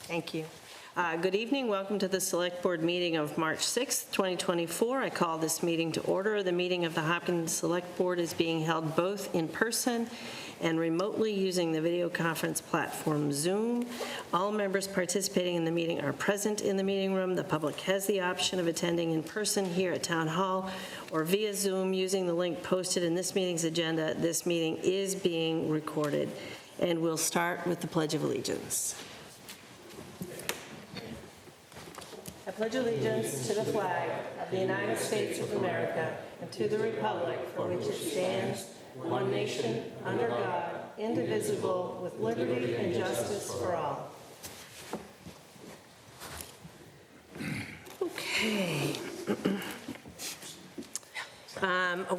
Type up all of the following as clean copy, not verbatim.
Thank you. Good evening. Welcome to the Select Board meeting of March 6th, 2024. I call this meeting to order. The meeting of the Hopkins Select Board is being held both in person and remotely using the video conference platform Zoom. All members participating in the meeting are present in the meeting room. The public has the option of attending in person here at Town Hall or via Zoom using the link posted in this meeting's agenda. This meeting is being recorded. And we'll start with the Pledge of Allegiance. I pledge allegiance to the flag of the United States of America and to the republic for which it stands, one nation, under God, indivisible, with liberty and justice for all. Okay.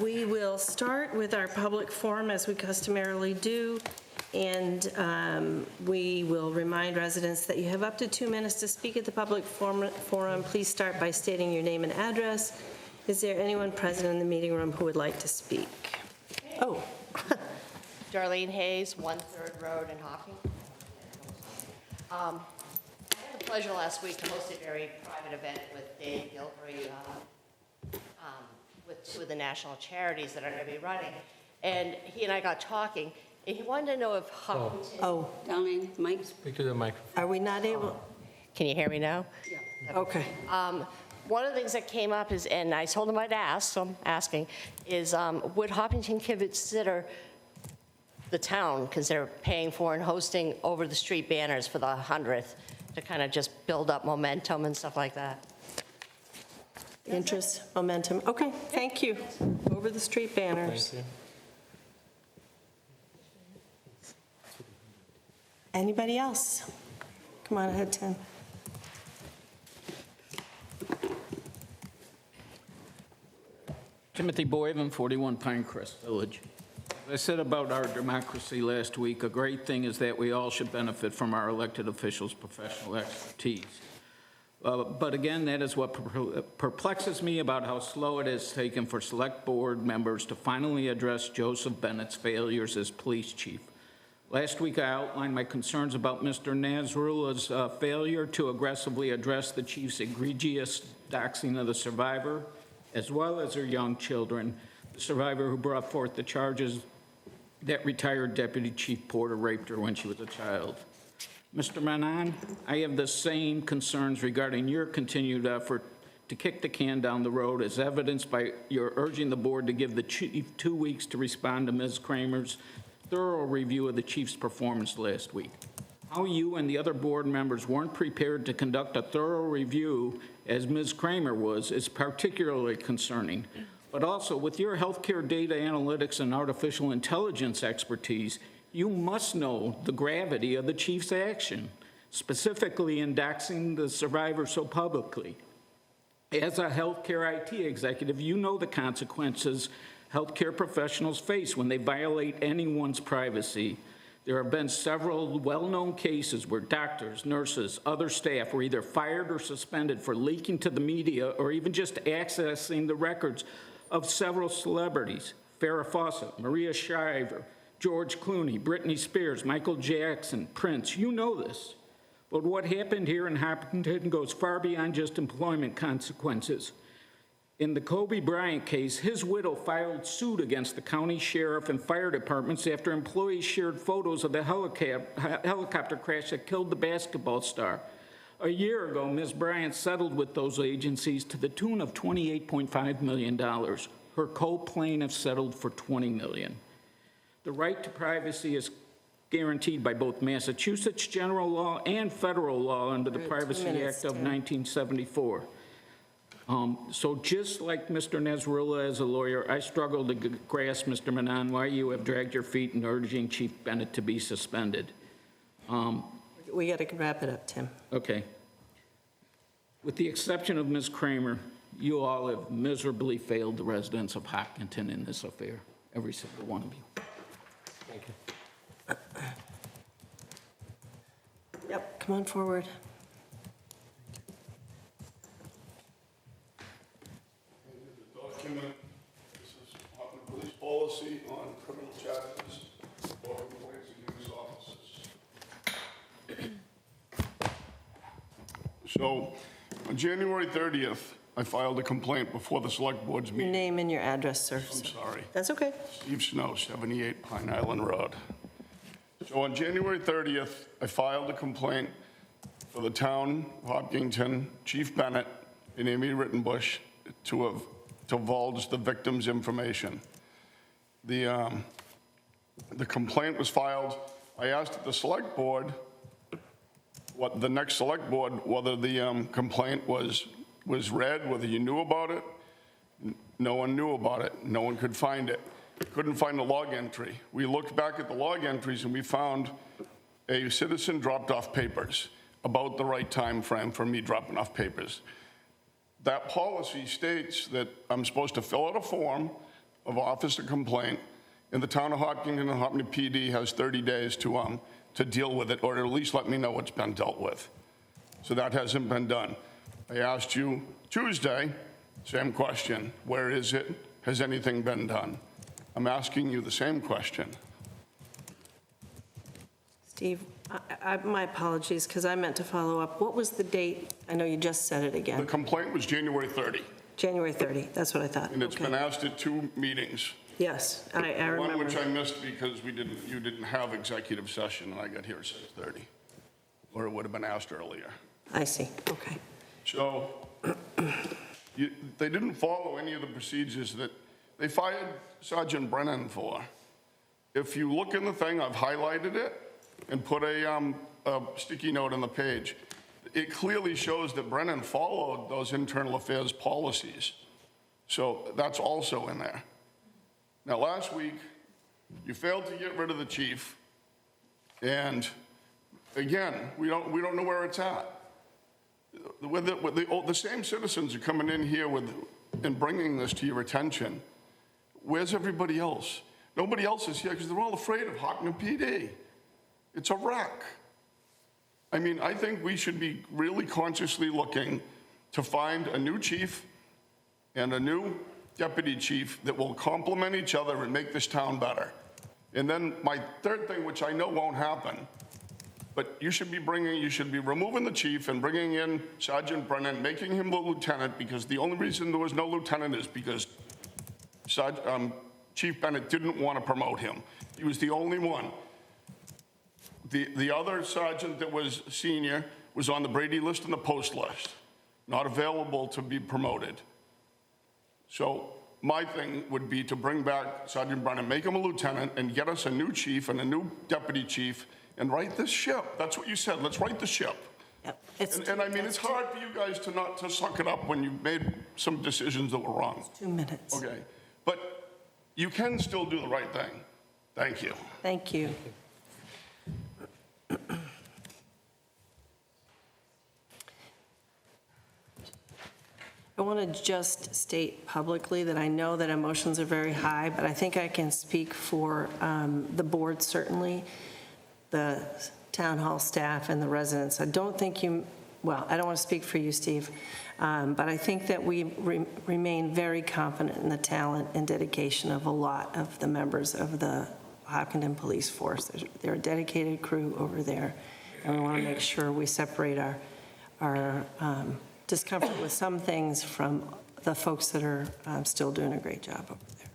We will start with our public forum as we customarily do. And we will remind residents that you have up to 2 minutes to speak at the public forum. Please start by stating your name and address. Is there anyone present in the meeting room who would like to speak? Oh. Darlene Hayes, 1 3rd Road in Hopkins. I had the pleasure last week to host a very private event with Dave Gilbury with 2 of the national charities that are going to be running. And he and I got talking. He wanted to know if Hopkins... Oh, Darlene, Mike? Speak to the microphone. are we not able? Can you hear me now? Yeah. Okay. One of the things that came up is, and I told him I'd ask, so I'm asking, is would Hopkinton consider the town, because they're paying for and hosting over-the-street banners for the 100th to kind of just build up momentum and stuff like that? Interest, momentum. Okay, thank you. Over the street banners. Thank you. Anybody else? Come on ahead, Tim. Timothy Boyven, 41 Pinecrest Village. As I said about our democracy last week, a great thing is that we all should benefit from our elected officials' professional expertise. But again, that is what perplexes me about how slow it has taken for select board members to finally address Joseph Bennett's failures as police chief. Last week, I outlined my concerns about Mr. Nasrallah's failure to aggressively address the chief's egregious doxing of the survivor, as well as her young children, the survivor who brought forth the charges that retired Deputy Chief Porter raped her when she was a child. Mr. Menon, I have the same concerns regarding your continued effort to kick the can down the road, as evidenced by your urging the board to give the chief 2 weeks to respond to Ms. Kramer's thorough review of the chief's performance last week. How you and the other board members weren't prepared to conduct a thorough review, as Ms. Kramer was, is particularly concerning. But also, with your healthcare data analytics and artificial intelligence expertise, you must know the gravity of the chief's action, specifically in doxing the survivor so publicly. As a healthcare IT executive, you know the consequences healthcare professionals face when they violate anyone's privacy. There have been several well-known cases where doctors, nurses, other staff were either fired or suspended for leaking to the media or even just accessing the records of several celebrities: Farrah Fawcett, Maria Shriver, George Clooney, Britney Spears, Michael Jackson, Prince. You know this. But what happened here in Hopkinton goes far beyond just employment consequences. In the Kobe Bryant case, his widow filed suit against the county sheriff and fire departments after employees shared photos of the helicopter crash that killed the basketball star. A year ago, Ms. Bryant settled with those agencies to the tune of $28.5 million. Her co-plaintiff settled for $20 million. The right to privacy is guaranteed by both Massachusetts general law and federal law under the Privacy Act of 1974. So just like Mr. Nasrallah as a lawyer, I struggle to grasp, Mr. Menon, why you have dragged your feet in urging Chief Bennett to be suspended. We got to wrap it up, Tim. Okay. With the exception of Ms. Kramer, you all have miserably failed the residents of Hopkinton in this affair, every single one of you. Thank you. Yep, come on forward. The document, this is Hopkins Police Policy on Criminal Charges or Complaints against officers. So on January 30th, I filed a complaint before the Select Board's Your meeting. name and your address, sir. I'm sorry. That's okay. Steve Snow, 78 Pine Island Road. So on January 30th, I filed a complaint for the town of Hopkinton, Chief Bennett and Amy Rittenbush to divulge the victim's information. The complaint was filed. I asked the Select Board, the next Select Board, whether the complaint was read, whether you knew about it. No one knew about it. No one could find it. Couldn't find the log entry. We looked back at the log entries and we found a citizen dropped off papers about the right time frame for me dropping off papers. That policy states that I'm supposed to fill out a form of officer complaint, and the town of Hopkinton and Hopkinton PD has 30 days to deal with it, or at least let me know what's been dealt with. So that hasn't been done. I asked you Tuesday, same question. Where is it? Has anything been done? I'm asking you the same question. Steve, my apologies, because I meant to follow up. What was the date? I know you just said it The again. complaint was January 30, January 30, that's what I thought. and it's Okay. been asked at 2 meetings. Yes, I One remember. which I missed because you didn't have executive session, and I got here at 6:30, or it would have been asked earlier. I see, okay. So they didn't follow any of the procedures that they fired Sergeant Brennan for. If you look in the thing, I've highlighted it and put a sticky note on the page. It clearly shows that Brennan followed those internal affairs policies. So that's also in there. Now, last week, you failed to get rid of the chief. And again, we don't know where it's at. The same citizens are coming in here and bringing this to your attention. Where's everybody else? Nobody else is here because they're all afraid of Hopkinton PD. It's a wreck. I mean, I think we should be really consciously looking to find a new chief and a new deputy chief that will complement each other and make this town better. And then my third thing, which I know won't happen, but you should be removing the chief and bringing in Sergeant Brennan, making him the lieutenant, because the only reason there was no lieutenant is because Chief Bennett didn't want to promote him. He was the only one. The other sergeant that was senior was on the Brady list and the post list, not available to be promoted. So my thing would be to bring back Sergeant Brennan, make him a lieutenant, and get us a new chief and a new deputy chief, and right this ship. That's what you said, let's right the ship. Yep, it's And I mean, it's hard for you guys to suck it up when you've made some decisions that were wrong. 2 minutes. Okay, but you can still do the right thing. Thank you. Thank you. I want to just state publicly that I know that emotions are very high, but I think I can speak for the board, certainly, the town hall staff and the residents. I don't think well, I don't want to speak for you, Steve, but I think that we remain very confident in the talent and dedication of a lot of the members of the Hopkinton Police Force. They're a dedicated crew over there, and we want to make sure we separate our discomfort with some things from the folks that are still doing a great job over there.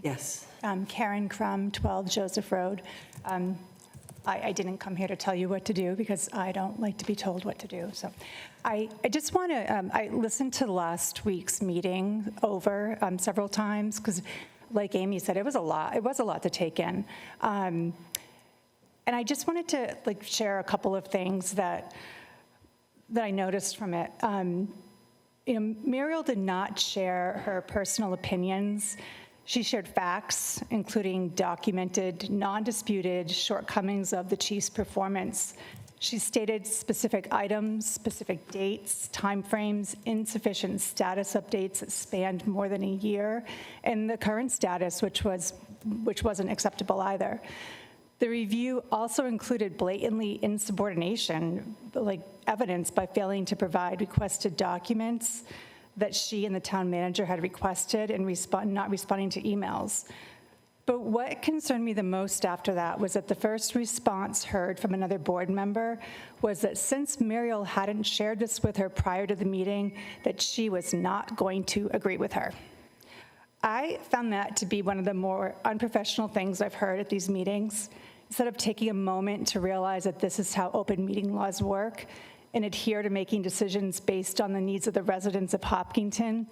Yes. Karen Crum, 12 Joseph Road. I didn't come here to tell you what to do because I don't like to be told what to do. So I just want to, I listened to last week's meeting over several times because like Amy said, it was a lot to take in. And I just wanted to share a couple of things that I noticed from it. Muriel did not share her personal opinions. She shared facts, including documented, non-disputed shortcomings of the chief's performance. She stated specific items, specific dates, timeframes, insufficient status updates that spanned more than a year, and the current status, which wasn't acceptable either. The review also included blatantly insubordination, like evidence by failing to provide requested documents that she and the town manager had requested and not responding to emails. But what concerned me the most after that was that the first response heard from another board member was that since Muriel hadn't shared this with her prior to the meeting, that she was not going to agree with her. I found that to be one of the more unprofessional things I've heard at these meetings. Instead of taking a moment to realize that this is how open meeting laws work and adhere to making decisions based on the needs of the residents of Hopkinton,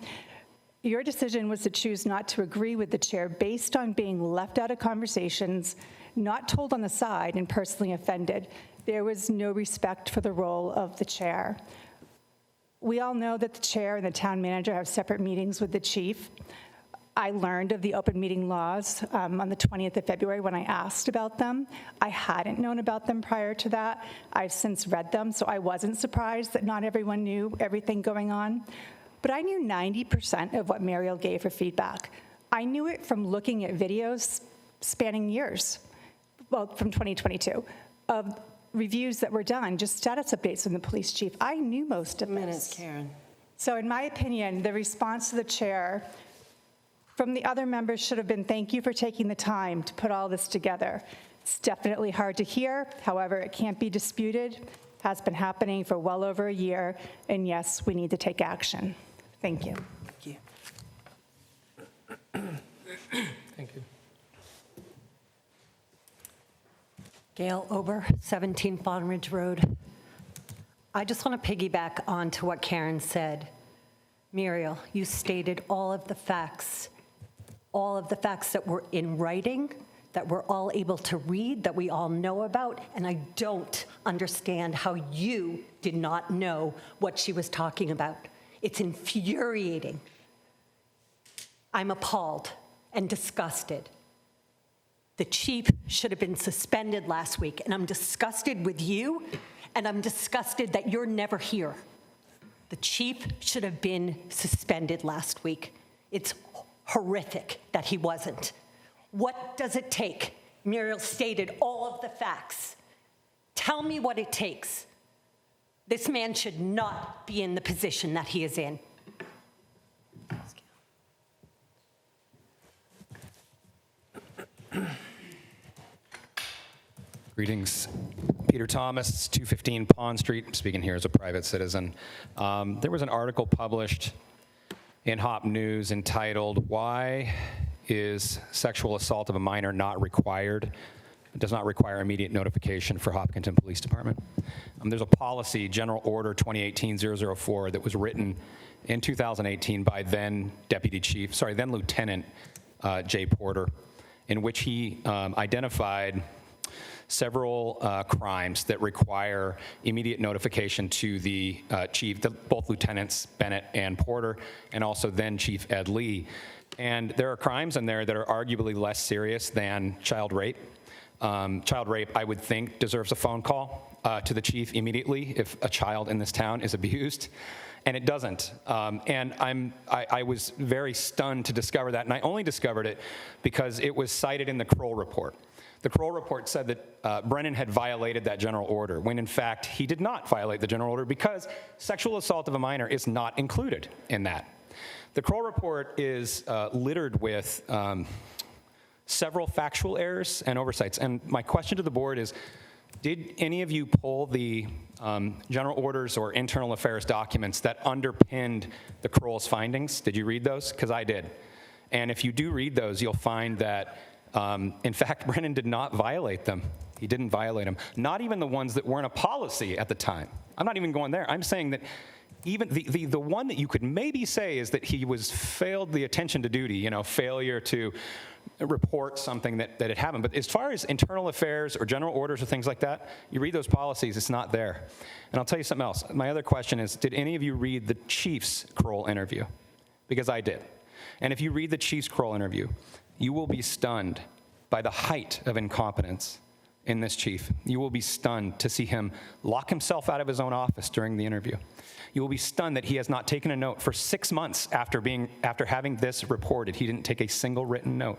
your decision was to choose not to agree with the chair based on being left out of conversations, not told on the side, and personally offended. There was no respect for the role of the chair. We all know that the chair and the town manager have separate meetings with the chief. I learned of the open meeting laws on the 20th of February when I asked about them. I hadn't known about them prior to that. I've since read them, so I wasn't surprised that not everyone knew everything going on. But I knew 90% of what Muriel gave for feedback. I knew it from looking at videos spanning years, well, from 2022, of reviews that were done, just status updates from the police chief. I knew most of Minutes, this. Karen. So in my opinion, the response to the chair from the other members should have been, thank you for taking the time to put all this together. It's definitely hard to hear. However, it can't be disputed. Has been happening for well over a year. And yes, we need to take action. Thank you. Thank you. Thank you. Gail Ober, 17 Fawn Ridge Road. I just want to piggyback on to what Karen said. Muriel, you stated all of the facts that were in writing, that we're all able to read, that we all know about, and I don't understand how you did not know what she was talking about. It's infuriating. I'm appalled and disgusted. The chief should have been suspended last week, and I'm disgusted with you, and I'm disgusted that you're never here. The chief should have been suspended last week. It's horrific that he wasn't. What does it take? Muriel stated all of the facts. Tell me what it takes. This man should not be in the position that he is in. Greetings. Peter Thomas, 215 Pond Street. I'm speaking here as a private citizen. There was an article published in Hop News entitled, "Why is Sexual Assault of a Minor Not Required? It does not require immediate notification for Hopkinton Police Department." There's a policy, General Order 2018-004, that was written in 2018 by then Lieutenant Jay Porter, in which he identified several crimes that require immediate notification to the chief, both Lieutenants Bennett and Porter, and also then Chief Ed Lee. And there are crimes in there that are arguably less serious than child rape. Child rape, I would think, deserves a phone call to the chief immediately if a child in this town is abused, and it doesn't. And I was very stunned to discover that, and I only discovered it because it was cited in the Kroll report. The Kroll report said that Brennan had violated that general order, when in fact he did not violate the general order because sexual assault of a minor is not included in that. The Kroll report is littered with several factual errors and oversights. And my question to the board is, did any of you pull the general orders or internal affairs documents that underpinned the Kroll's findings? Did you read those? Because I did. And if you do read those, you'll find that in fact, Brennan did not violate them. He didn't violate them. Not even the ones that weren't a policy at the time. I'm not even going there. I'm saying that even the one that you could maybe say is that he was failed the attention to duty, failure to report something that had happened. But as far as internal affairs or general orders or things like that, you read those policies, it's not there. And I'll tell you something else. My other question is, did any of you read the chief's Kroll interview? Because I did. And if you read the chief's Kroll interview, you will be stunned by the height of incompetence in this chief. You will be stunned to see him lock himself out of his own office during the interview. You will be stunned that he has not taken a note for 6 months after having this reported. He didn't take a single written note.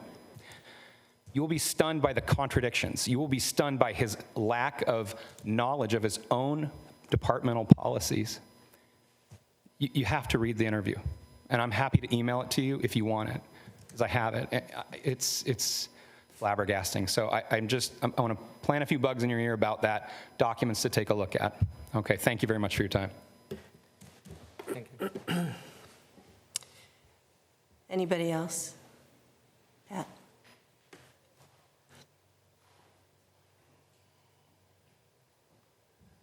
You will be stunned by the contradictions. You will be stunned by his lack of knowledge of his own departmental policies. You have to read the interview. And I'm happy to email it to you if you want it, because I have it. It's flabbergasting. So I want to plant a few bugs in your ear about that, documents to take a look at. Okay, thank you very much for your time. Thank you. Anybody else? Pat?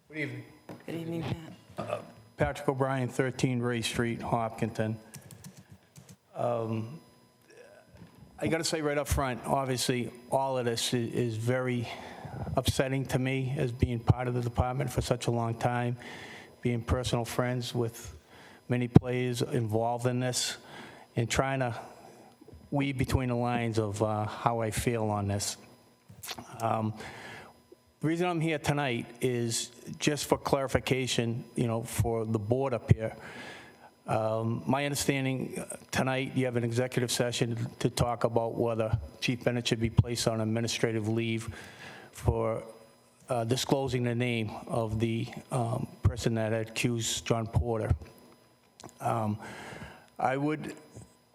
Good evening. Good evening, Pat. Patrick O'Brien, 13 Ray Street, Hopkinton. I got to say right up front, obviously, all of this is very upsetting to me as being part of the department for such a long time, being personal friends with many players involved in this, and trying to weave between the lines of how I feel on this. The reason I'm here tonight is just for clarification, for the board up here. My understanding tonight, you have an executive session to talk about whether Chief Bennett should be placed on administrative leave for disclosing the name of the person that had accused John Porter. I would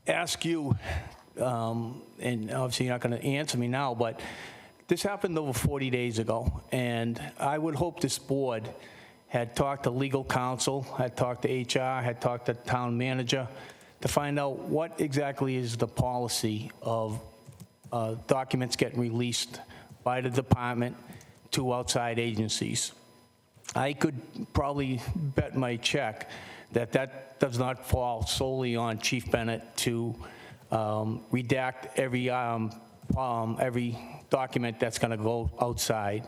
ask you, and obviously you're not going to answer me now, but this happened over 40 days ago, and I would hope this board had talked to legal counsel, had talked to HR, had talked to the town manager to find out what exactly is the policy of documents getting released by the department to outside agencies. I could probably bet my check that that does not fall solely on Chief Bennett to redact every document that's going to go outside.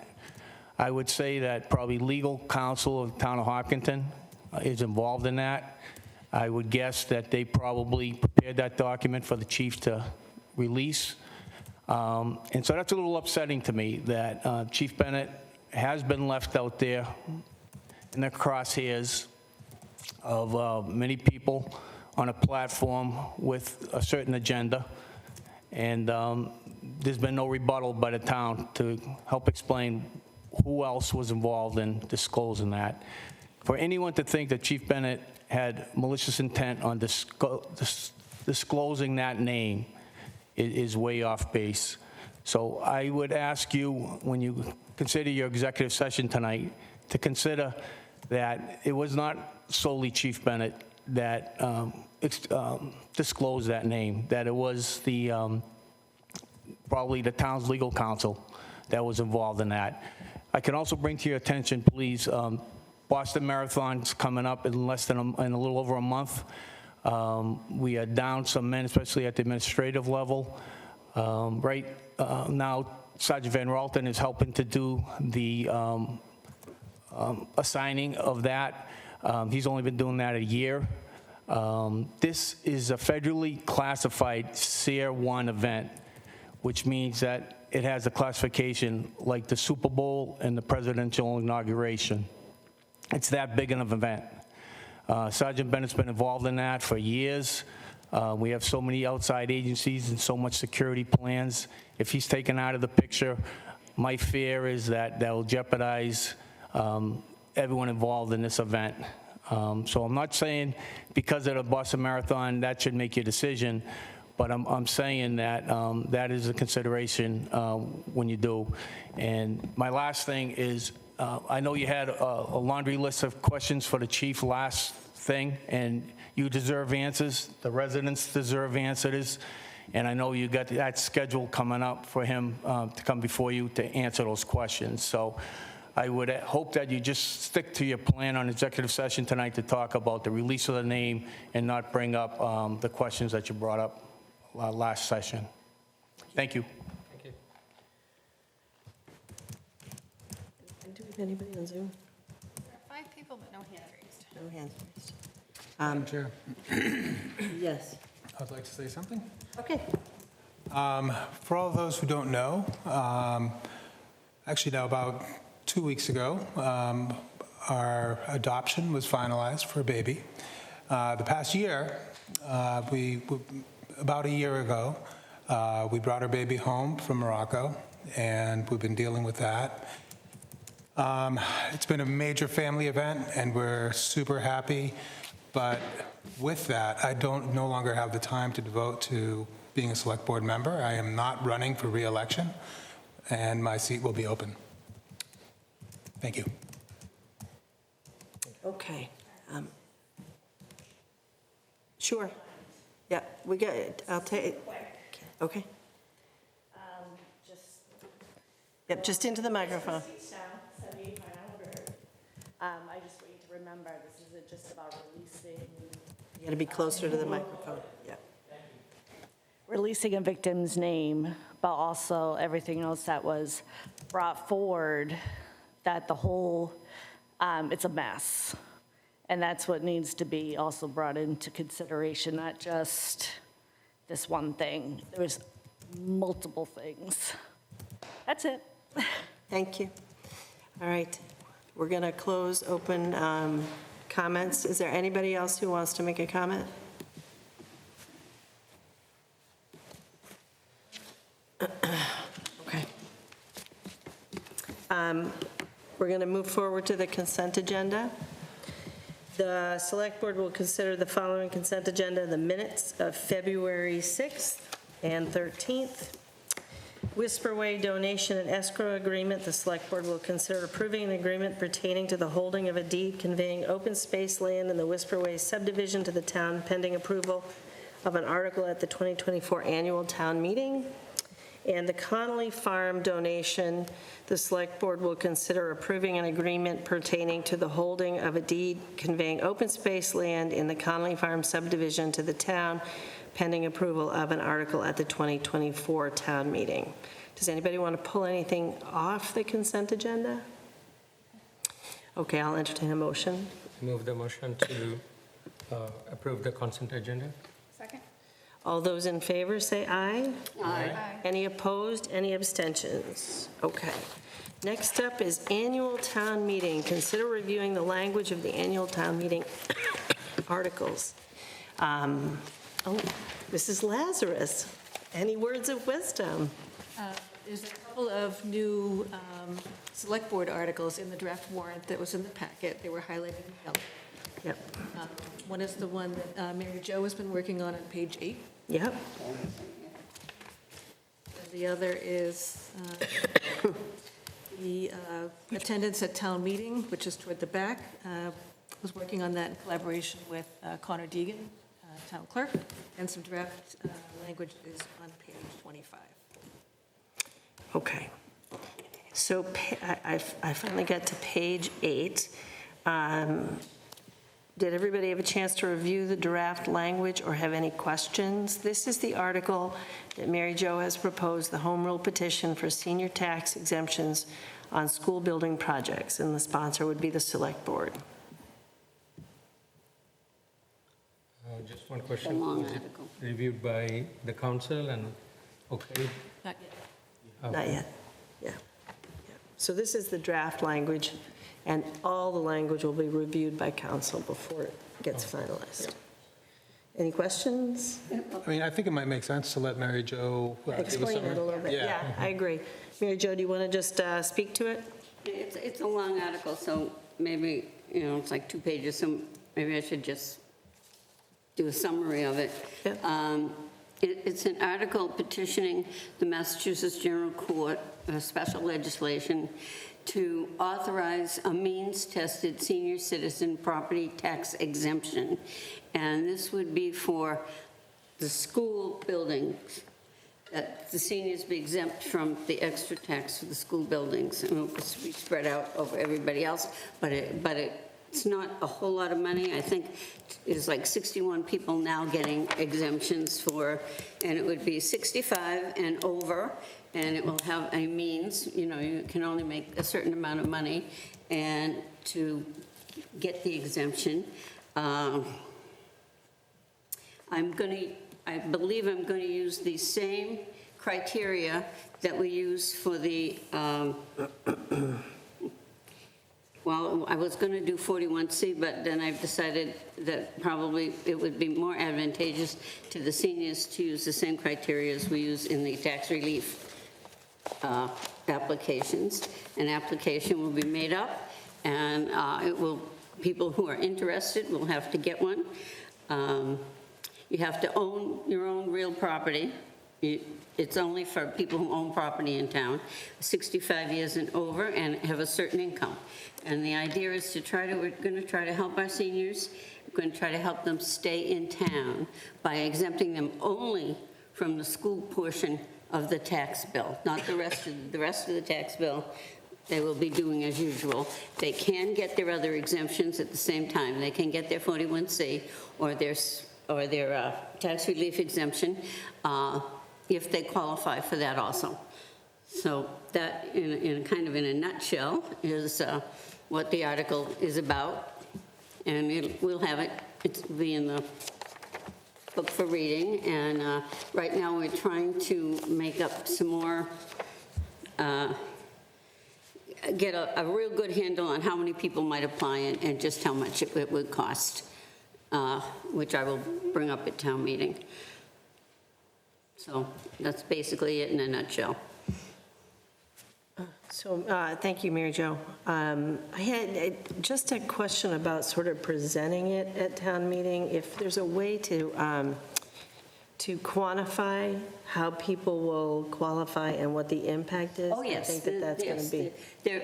I would say that probably legal counsel of the town of Hopkinton is involved in that. I would guess that they probably prepared that document for the chief to release. And so that's a little upsetting to me that Chief Bennett has been left out there in the crosshairs of many people on a platform with a certain agenda. And there's been no rebuttal by the town to help explain who else was involved in disclosing that. For anyone to think that Chief Bennett had malicious intent on disclosing that name is way off base. So I would ask you, when you consider your executive session tonight, to consider that it was not solely Chief Bennett that disclosed that name, that it was the probably the town's legal counsel that was involved in that. I can also bring to your attention, please, Boston Marathon's coming up in in a little over a month. We are down some men, especially at the administrative level. Right now, Sergeant Van Ralton is helping to do the assigning of that. He's only been doing that a year. This is a federally classified SEER 1 event, which means that it has a classification like the Super Bowl and the presidential inauguration. It's that big of an event. Sergeant Bennett's been involved in that for years. We have so many outside agencies and so much security plans. If he's taken out of the picture, my fear is that will jeopardize everyone involved in this event. So I'm not saying because of the Boston Marathon that should make your decision, but I'm saying that that is a consideration when you do. And my last thing is, I know you had a laundry list of questions for the chief last thing, and you deserve answers. The residents deserve answers. And I know you got that schedule coming up for him to come before you to answer those questions. So I would hope that you just stick to your plan on executive session tonight to talk about the release of the name and not bring up the questions that you brought up last session. Thank you. Thank you. Do we have anybody on Zoom? There are 5 people, but no hands raised. No hands raised. Madam Chair, Yes. I'd like to say something. Okay. For all those who don't know, actually now about 2 weeks ago, our adoption was finalized for a baby. The past year, about a year ago, we brought our baby home from Morocco, and we've been dealing with that. It's been a major family event, and we're super happy. But with that, I no longer have the time to devote to being a Select Board member. I am not running for re-election, and my seat will be open. Thank you. Okay. Sure. Yeah, we got it. I'll take, okay. Yep, just into the microphone. I just want you to remember, this isn't just about You got to be closer to the microphone. Yeah. releasing a victim's name, but also everything else that was brought forward, that the whole, it's a mess. And that's what needs to be also brought into consideration, not just this one thing. There's multiple things. That's it. Thank you. All right. We're going to close open comments. Is there anybody else who wants to make a comment? Okay. We're going to move forward to the consent agenda. The Select Board will consider the following consent agenda: the minutes of February 6th and 13th. Whisperway donation and escrow agreement. The Select Board will consider approving an agreement pertaining to the holding of a deed conveying open space land in the Whisperway subdivision to the town pending approval of an article at the 2024 annual town meeting. And the Connolly Farm donation, the Select Board will consider approving an agreement pertaining to the holding of a deed conveying open space land in the Connolly Farm subdivision to the town, pending approval of an article at the 2024 town meeting. Does anybody want to pull anything off the consent agenda? Okay, I'll entertain a motion. Move the motion to approve the consent agenda. Second? All those in favor, say aye. Aye. Any opposed, any abstentions? Okay. Next up is annual town meeting. Consider reviewing the language of the annual town meeting articles. Mrs. Lazarus, any words of wisdom? There's a couple of new Select Board articles in the draft warrant that was in the packet. They were highlighted in yellow. Yep. One is the one that Mary Jo has been working on page 8. Yep. And the other is the attendance at town meeting, which is toward the back. Was working on that in collaboration with Connor Deegan, town clerk, and some draft language is on page 25. Okay. So I finally got to page 8. Did everybody have a chance to review the draft language or have any questions? This is the article that Mary Jo has proposed, the home rule petition for senior tax exemptions on school building projects, and the sponsor would be the Select Board. Just one question. Was it reviewed by the council and okay? Not yet. Not yet. Yeah. So this is the draft language, and all the language will be reviewed by council before it gets finalized. Any questions? I mean, I think it might make sense to let Mary Jo give us Explain some- it a little bit. Yeah, I agree. Mary Jo, do you want to just speak to it? It's a long article, so maybe, it's like 2 pages, so maybe I should just do a summary of it. Yeah. It's an article petitioning the Massachusetts General Court, special legislation, to authorize a means-tested senior citizen property tax exemption. And this would be for the school buildings, that the seniors be exempt from the extra tax for the school buildings. And it will be spread out over everybody else, but it's not a whole lot of money. I think it's like 61 people now getting exemptions for, and it would be 65 and over, and it will have a means, you can only make a certain amount of money, and to get the exemption. I believe I'm going to use the same criteria that we use for the, well, I was going to do 41C, but then I've decided that probably it would be more advantageous to the seniors to use the same criteria as we use in the tax relief applications. An application will be made up, and people who are interested will have to get one. You have to own your own real property. It's only for people who own property in town, 65 years and over, and have a certain income. And the idea is we're going to try to help our seniors. We're going to try to help them stay in town by exempting them only from the school portion of the tax bill, not the rest of the tax bill. They will be doing as usual. They can get their other exemptions at the same time. They can get their 41C or their tax relief exemption if they qualify for that also. So that, in a nutshell, is what the article is about. And we'll have it. It'll be in the book for reading. And right now we're trying to make up some more, get a real good handle on how many people might apply and just how much it would cost, which I will bring up at town meeting. So that's basically it in a nutshell. So, thank you, Mary Jo. I had just a question about sort of presenting it at town meeting. If there's a way to quantify how people will qualify and what the impact is? Oh, yes. I think that's going to be.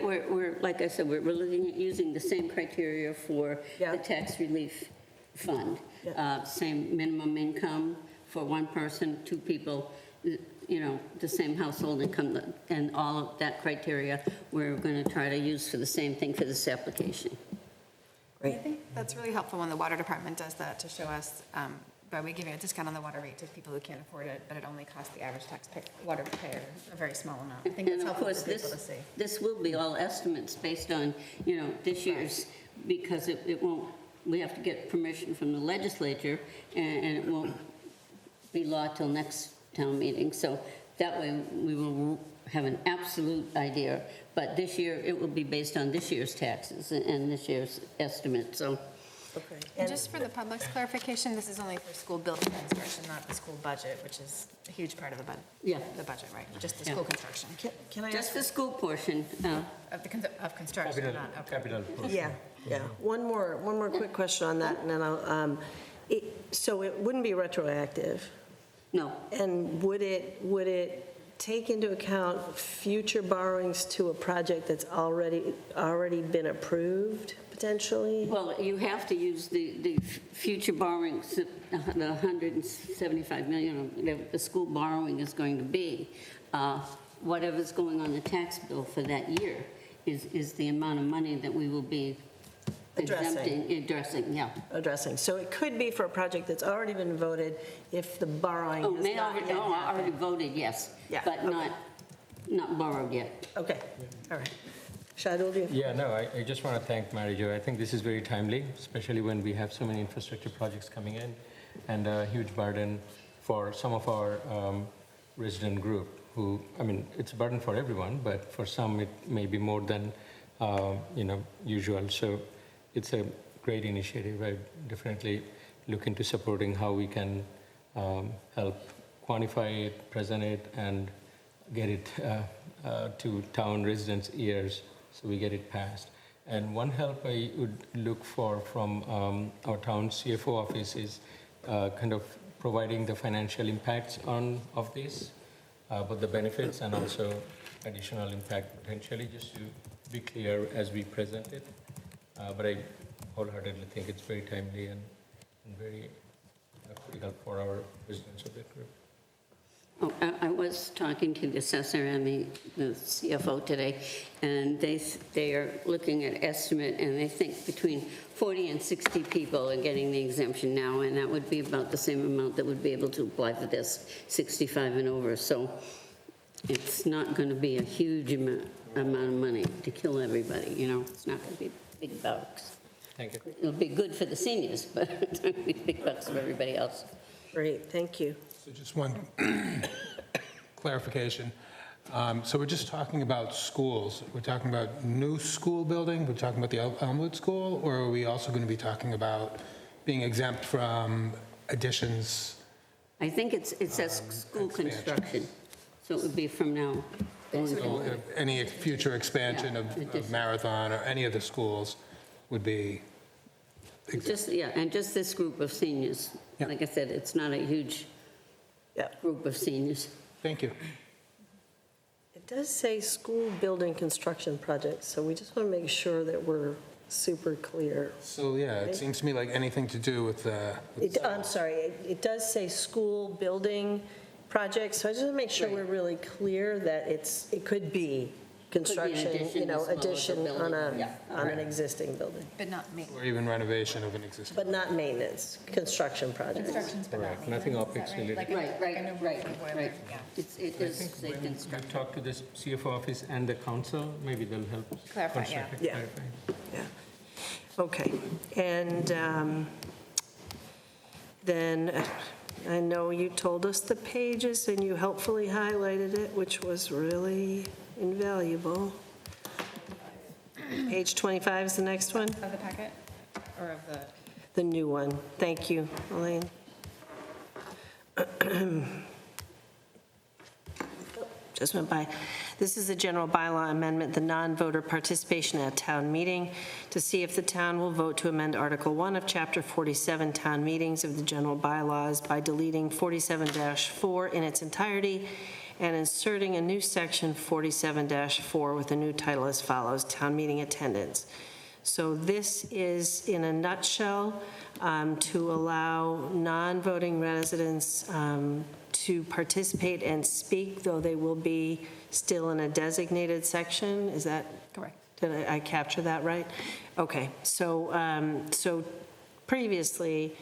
We're, like I said, we're looking at using the same criteria for the tax relief fund. Same minimum income for one person, two people, the same household income, and all of that criteria we're going to try to use for the same thing for this application. I think that's really helpful when the water department does that to show us, by we giving a discount on the water rate to people who can't afford it, but it only costs the average water payer a very small amount. I think that's helpful for people to see. This will be all estimates based on, this year's, because it won't, we have to get permission from the legislature, and it won't be law till next town meeting. So that way we will have an absolute idea. But this year, it will be based on this year's taxes and this year's estimate, so. Okay. And just for the public's clarification, this is only for school building construction, not the school budget, which is a huge part of the budget. Yeah. The budget, right? Just the school construction. Can I Just ask? the school portion. Of construction, not, okay. Capital. Yeah. One more quick question on that, and then I'll, so it wouldn't be retroactive? No. And would it take into account future borrowings to a project that's already been approved, potentially? Well, you have to use the future borrowings, the 175 million the school borrowing is going to be. Whatever's going on the tax bill for that year is the amount of money that we will be addressing. So it could be for a project that's already been voted if the borrowing has not yet happened. Already voted, yes. Yeah, But okay. not borrowed yet. Okay, all right. Shadul, do you? Yeah, no, I just want to thank Mary Jo. I think this is very timely, especially when we have so many infrastructure projects coming in and a huge burden for some of our resident group who, it's a burden for everyone, but for some it may be more than, usual. So it's a great initiative. I definitely look into supporting how we can help quantify it, present it, and get it to town residents' ears so we get it passed. And one help I would look for from our town CFO office is kind of providing the financial impacts of this, both the benefits and also additional impact potentially, just to be clear as we present it. But I wholeheartedly think it's very timely and very critical for our residents of that group. Oh, I was talking to the assessor and the CFO today, and they are looking at estimate, and they think between 40 and 60 people are getting the exemption now, and that would be about the same amount that would be able to apply for this, 65 and over. So it's not going to be a huge amount of money to kill everybody, It's not going to be big bucks. Thank you. It'll be good for the seniors, but it's not going to be big bucks for everybody else. Great, thank you. So just one clarification. So we're just talking about schools. We're talking about new school building? We're talking about the Elmwood School? Or are we also going to be talking about being exempt from additions? I think it says school construction, so it would be from now. So any future expansion of Marathon or any of the schools would be exempt? And just this group of seniors Yeah. Like I said, it's not a huge Yeah. group of seniors. Thank you. It does say school building construction projects, so we just want to make sure that we're super clear. So, yeah, it seems to me like anything to do with I'm sorry, it does say school building projects, so I just want to make sure we're really clear that it could be construction, addition to smaller addition on building. Yeah. on an existing building, But not me. or even renovation of an existing. but not maintenance, construction projects. Constructions, but not Correct, nothing maintenance, is OpEx that related. Like a- Right, like a new right, roof or boiler, right. yeah. It I does think say when construction. we talk to the CFO office and the council, maybe they'll help. Clarify, yeah. construct it, Yeah. clarify. Yeah. Okay, and then I know you told us the pages and you helpfully highlighted it, which was really invaluable. Page 25 is the next one, Of the packet, or of the? the new one. Thank you, Elaine. Just went by. This is a general bylaw amendment, the non-voter participation at town meeting, to see if the town will vote to amend Article 1 of Chapter 47 Town Meetings of the general bylaws by deleting 47-4 in its entirety and inserting a new section 47-4 with a new title as follows, Town Meeting Attendance. So this is, in a nutshell, to allow non-voting residents to participate and speak, though they will be still in a designated section. Is that? Correct. Did I capture that right? Okay, so previously,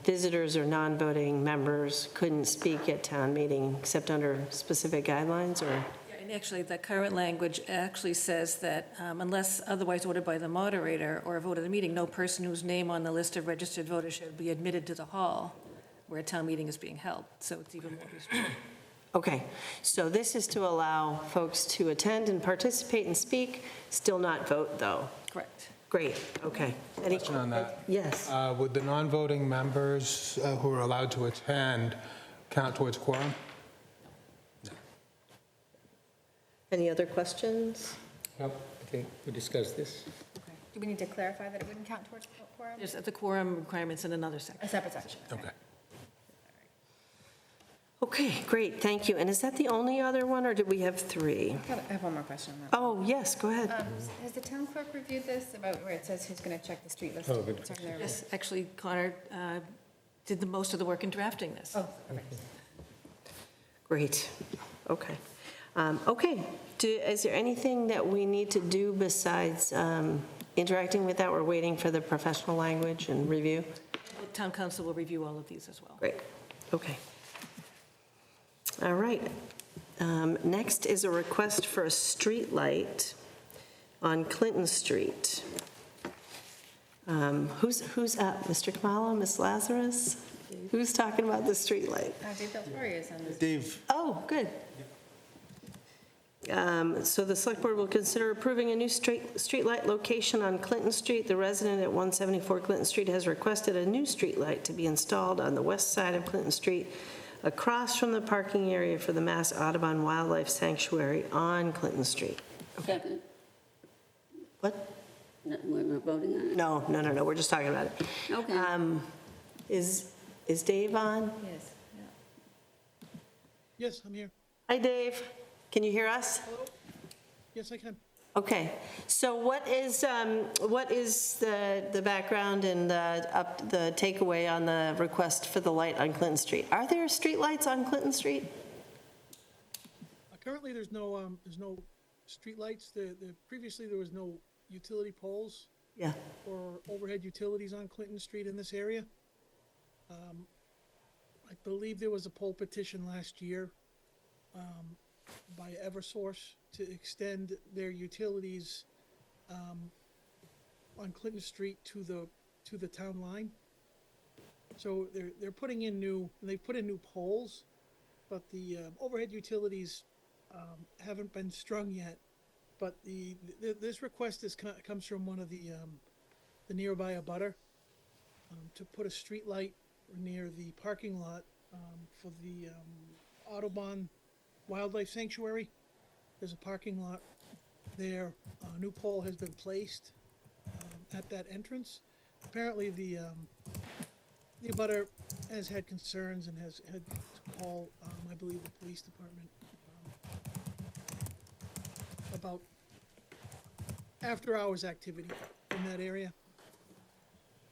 visitors or non-voting members couldn't speak at town meeting except under specific guidelines, or? Yeah, and actually, the current language actually says that unless otherwise ordered by the moderator or a vote of the meeting, no person whose name on the list of registered voters should be admitted to the hall where a town meeting is being held. So it's even more restricted. Okay, so this is to allow folks to attend and participate and speak, still not vote, though? Correct. Great, okay. Any Question on that. Yes. Would the non-voting members who are allowed to attend count towards quorum? Any other questions? Well, I think we discussed this. Do we need to clarify that it wouldn't count towards quorum? There's the quorum requirements in another section. A separate section. Okay. Okay, great, thank you. And is that the only other one, or did we have three? I have one more question on that. Oh, yes, go ahead. Has the town clerk reviewed this about where it says who's going to check the street list? Oh, good It's on there. Yes, actually, Connor did the most of the work in drafting this. Oh, okay. Great, okay. Okay, is there anything that we need to do besides interacting with that? We're waiting for the professional language and review? The town council will review all of these as well. Great, okay. All right. Next is a request for a street light on Clinton Street. Who's up? Mr. Kamalo, Ms. Lazarus? Who's talking about the street light? Dave Beltori is on this. Dave, Oh, good. So the select board will consider approving a new street light location on Clinton Street. The resident at 174 Clinton Street has requested a new street light to be installed on the west side of Clinton Street, across from the parking area for the Mass Audubon Wildlife Sanctuary on Clinton Street. Second. What? No, we're not voting on it? No, we're just talking about it. Okay. Is Dave on? Yes. Yes, I'm here. Hi, Dave. Can you hear us? Yes, I can. Okay, so what is the background and the takeaway on the request for the light on Clinton Street? Are there street lights on Clinton Street? Currently, there's no streetlights. Previously, there was no utility poles Yeah. or overhead utilities on Clinton Street in this area. I believe there was a poll petition last year by Eversource to extend their utilities on Clinton Street to the town line. So they're putting in they've put in new poles, but the overhead utilities haven't been strung yet. But this request comes from one of the nearby abutter to put a street light near the parking lot for the Audubon Wildlife Sanctuary. There's a parking lot there. A new pole has been placed at that entrance. Apparently, the the abutter has had concerns and has had to call, I believe, the police department about after-hours activity in that area.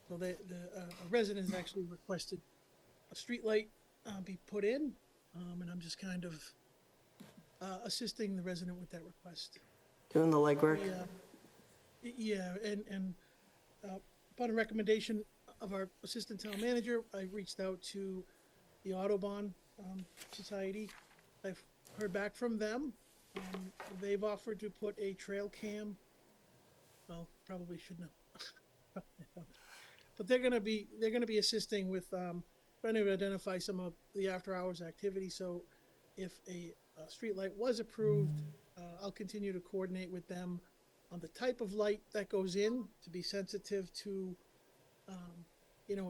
So a resident has actually requested a streetlight be put in, and I'm just kind of assisting the resident with that request. Doing the legwork. Yeah, and upon a recommendation of our assistant town manager, I reached out to the Audubon Society. I've heard back from them. They've offered to put a trail cam. Well, probably shouldn't have. But they're gonna be assisting with trying to identify some of the after-hours activity. So if a streetlight was approved, I'll continue to coordinate with them on the type of light that goes in, to be sensitive to,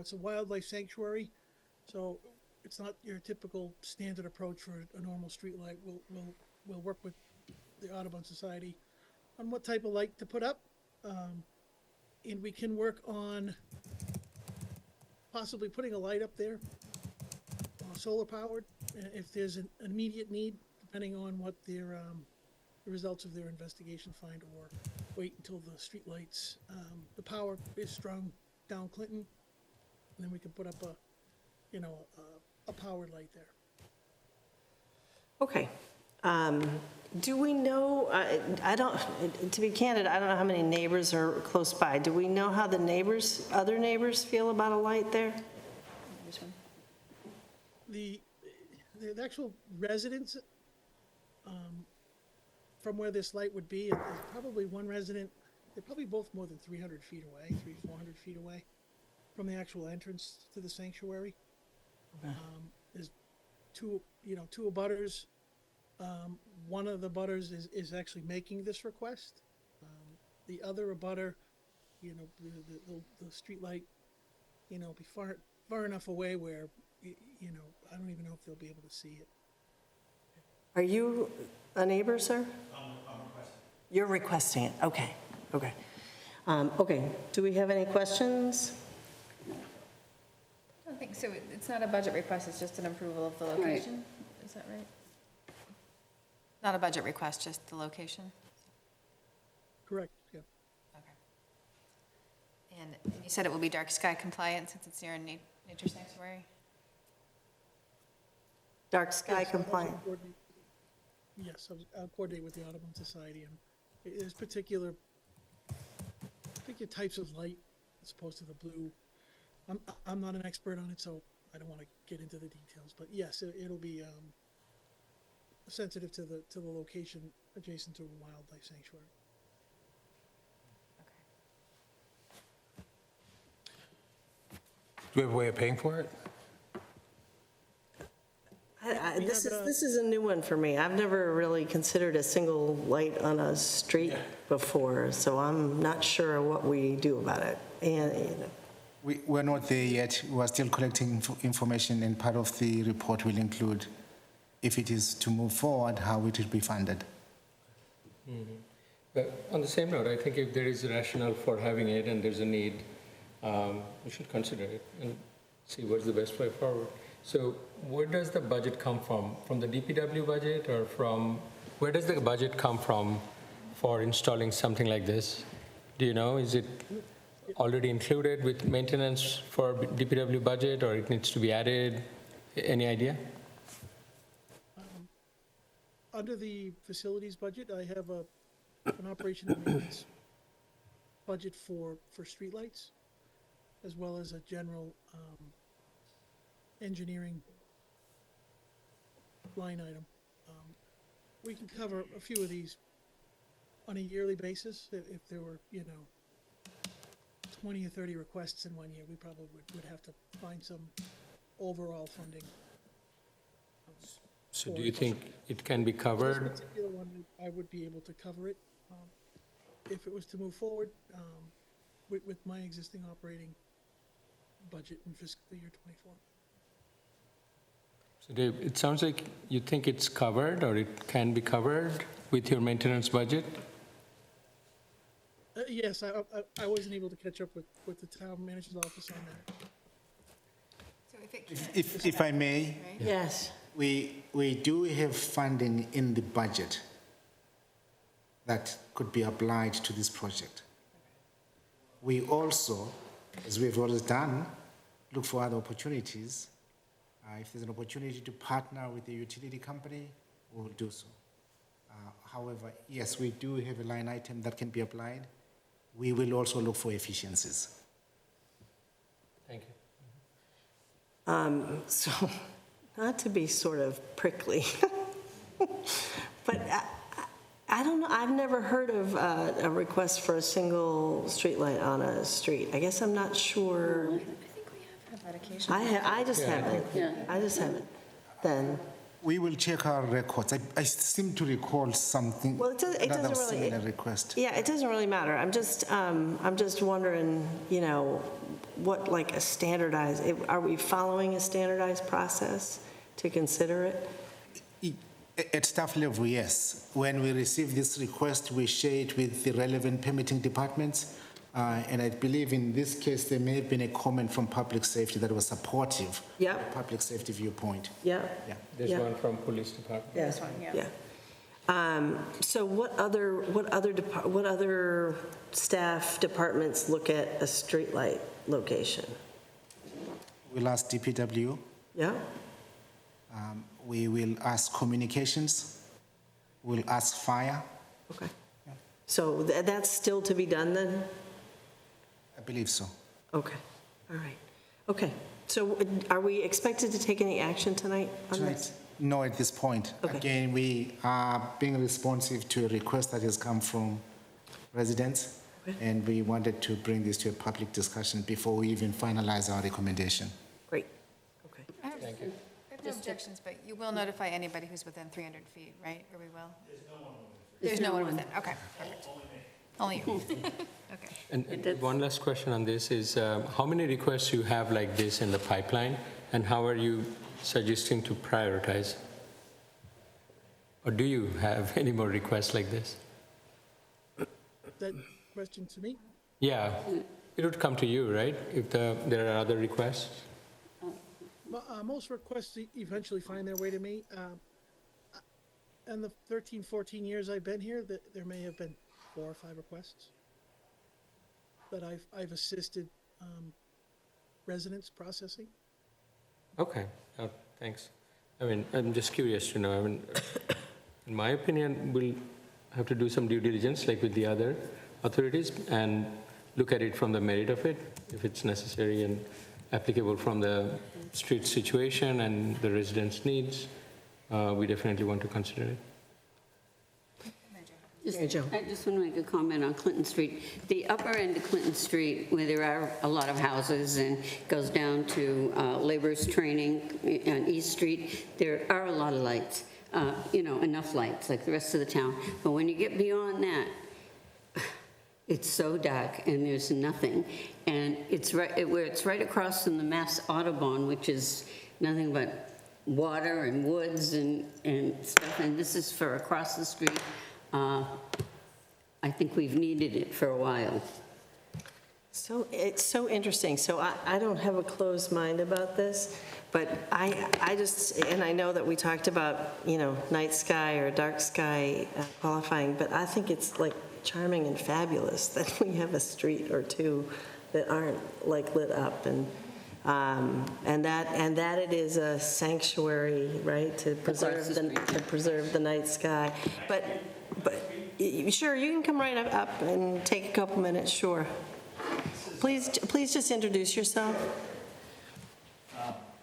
it's a wildlife sanctuary, so it's not your typical standard approach for a normal streetlight. We'll work with the Audubon Society on what type of light to put up, and we can work on possibly putting a light up there, solar powered, if there's an immediate need, depending on what their the results of their investigation find, or wait until the streetlights, the power is strung down Clinton, and then we can put up a powered light there. Okay. Do we know, I don't, to be candid, I don't know how many neighbors are close by. Do we know how the other neighbors feel about a light there? The actual residents, from where this light would be, there's probably one resident, they're probably both more than 300 feet away, 400 feet away from the actual entrance to the sanctuary. There's two abutters. One of the abutters is actually making this request. The other abutter, the street light, be far enough away where, I don't even know if they'll be able to see it. Are you a neighbor, sir? I'm requesting. You're requesting it, okay. Okay, do we have any questions? I don't think so. It's not a budget request, it's just an approval of the location. Is that right? Not a budget request, just the location? Correct, yeah. Okay. And you said it will be dark sky compliant since it's near a nature sanctuary? Dark sky compliant. Yes, I'll coordinate with the Audubon Society, and there's particular types of light as opposed to the blue. I'm not an expert on it, so I don't want to get into the details, but yes, it'll be sensitive to the location adjacent to a wildlife sanctuary. Do we have a way of paying for it? This is a new one for me. I've never really considered a single light on a street before, so I'm not sure what we do about it. And We're not there yet. We're still collecting information, and part of the report will include, if it is to move forward, how it will be funded. But on the same note, I think if there is a rationale for having it and there's a need, we should consider it and see what's the best way forward. So where does the budget come from? From the DPW budget, or where does the budget come from for installing something like this? Do you know? Is it already included with maintenance for DPW budget, or it needs to be added? Any idea? Under the facilities budget, I have an operation and maintenance budget for streetlights, as well as a general engineering line item. We can cover a few of these on a yearly basis. If there were, 20 or 30 requests in 1 year, we probably would have to find some overall funding. So do you think it can be covered? This particular one, I would be able to cover it if it was to move forward with my existing operating budget in fiscal year '24. So Dave, it sounds like you think it's covered, or it can be covered with your maintenance budget? Yes, I wasn't able to catch up with the town manager's office on that. If I may, Yes. we do have funding in the budget that could be applied to this project. We also, as we've always done, look for other opportunities. If there's an opportunity to partner with the utility company, we will do so. However, yes, we do have a line item that can be applied. We will also look for efficiencies. Thank you. So, not to be sort of prickly, but I don't know, I've never heard of a request for a single streetlight on a street. I guess I'm not sure. I just haven't. I just haven't. Then. We will check our records. I seem to recall something, Well, it doesn't another really. similar request. Yeah, it doesn't really matter. I'm just wondering, what, like, a standardized, are we following a standardized process to consider it? At staff level, yes. When we receive this request, we share it with the relevant permitting departments. And I believe in this case, there may have been a comment from public safety that was supportive. Yeah. of the public safety viewpoint. Yeah. Yeah. There's Yeah. one from police department. Yeah. This one, yeah. Yeah. So what other staff departments look at a streetlight location? We'll ask DPW. Yeah? We will ask communications. We'll ask fire. Okay. So that's still to be done then? I believe so. Okay, all right. Okay, so are we expected to take any action tonight on this? No, at this point. Okay. Again, we are being responsive to a request that has come from residents, Okay. and we wanted to bring this to a public discussion before we even finalize our recommendation. Great, okay. I have no objections, but you will notify anybody who's within 300 feet, right? Or we will? There's no one within, okay, perfect. Only you. Okay. And one last question on this is, how many requests you have like this in the pipeline, and how are you suggesting to prioritize? Or do you have any more requests like this? That question to me? Yeah, it would come to you, right, if there are other requests? Most requests eventually find their way to me. In the 13, 14 years I've been here, there may have been 4 or 5 requests that I've assisted residents processing. Okay, thanks. I mean, I'm just curious to know. I mean, in my opinion, we'll have to do some due diligence, like with the other authorities, and look at it from the merit of it, if it's necessary and applicable from the street situation and the residents' needs. We definitely want to consider it. Mary Jo. I just want to make a comment on Clinton Street. The upper end of Clinton Street, where there are a lot of houses and goes down to laborers training on East Street, there are a lot of lights, enough lights like the rest of the town. But when you get beyond that, it's so dark and there's nothing. And it's right across from the Mass Audubon, which is nothing but water and woods and stuff. And this is for across the street. I think we've needed it for a while. So it's so interesting. So I don't have a closed mind about this, but I just, and I know that we talked about, night sky or dark sky qualifying, but I think it's like charming and fabulous that we have a street or two that aren't like lit up and that it is a sanctuary, right, to preserve the night sky. But sure, you can come right up and take a couple minutes, sure. Please just introduce yourself.